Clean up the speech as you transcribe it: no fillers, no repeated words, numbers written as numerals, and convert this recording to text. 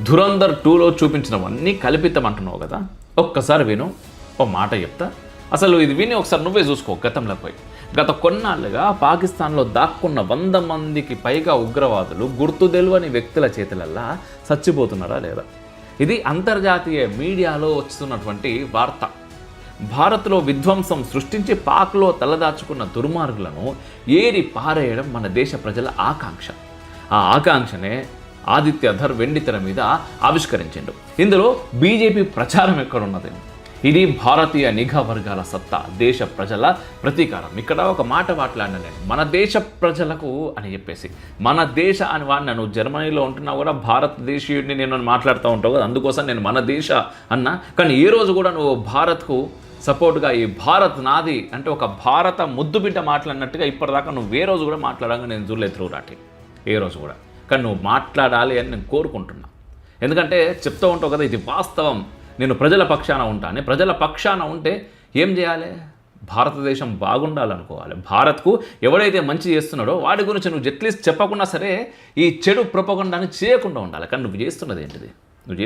ధురంధర్ 2లో చూపించినవన్నీ కల్పితం అంటున్నావు కదా, ఒక్కసారి విను, ఓ మాట చెప్తా. అసలు ఇది విని ఒకసారి నువ్వే చూసుకో. గతంలో పోయి గత కొన్నాళ్ళుగా పాకిస్తాన్లో దాక్కున్న 100 మందికి పైగా ఉగ్రవాదులు గుర్తు తెలియని వ్యక్తుల చేతులల్లా చచ్చిపోతున్నారా లేదా? ఇది అంతర్జాతీయ మీడియాలో వస్తున్నటువంటి వార్త. భారత్లో విధ్వంసం సృష్టించి పాక్లో తలదాచుకున్న దుర్మార్గులను ఏరి పారేయడం మన దేశ ప్రజల ఆకాంక్ష. ఆ ఆకాంక్షనే ఆదిత్య ధర్ వెండితెర మీద ఆవిష్కరించిండు. ఇందులో బీజేపీ ప్రచారం ఎక్కడున్నది? ఇది భారతీయ నిఘా వర్గాల సత్తా, దేశ ప్రజల ప్రతీకారం. ఇక్కడ ఒక మాట మాట్లాడిన నేను, మన దేశ ప్రజలకు అని చెప్పేసి. మన దేశ అని వాడిన, నువ్వు జర్మనీలో ఉంటున్నా కూడా భారతదేశీయుడిని నేను మాట్లాడుతూ ఉంటావు కదా, అందుకోసం నేను మన దేశ అన్నా. కానీ ఏ రోజు కూడా నువ్వు భారత్కు సపోర్ట్గా ఈ భారత్ నాది అంటే ఒక భారత ముద్దు బిడ్డ మాట్లాడినట్టుగా ఇప్పటిదాకా నువ్వు ఏ రోజు కూడా మాట్లాడంగా నేను చూడలేదు త్రూరాటి, ఏ రోజు కూడా. కానీ నువ్వు మాట్లాడాలి అని నేను కోరుకుంటున్నా. ఎందుకంటే చెప్తూ ఉంటావు కదా, ఇది వాస్తవం, నేను ప్రజల పక్షాన ఉంటాను. ప్రజల పక్షాన ఉంటే ఏం చేయాలి? భారతదేశం బాగుండాలనుకోవాలి. భారత్కు ఎవడైతే మంచి చేస్తున్నాడో వాడి గురించి నువ్వు అట్లీస్ట్ చెప్పకుండా సరే ఈ చెడు ప్రొపగండాని చేయకుండా ఉండాలి. కానీ నువ్వు చేస్తున్నది ఏంటిది? నువ్వు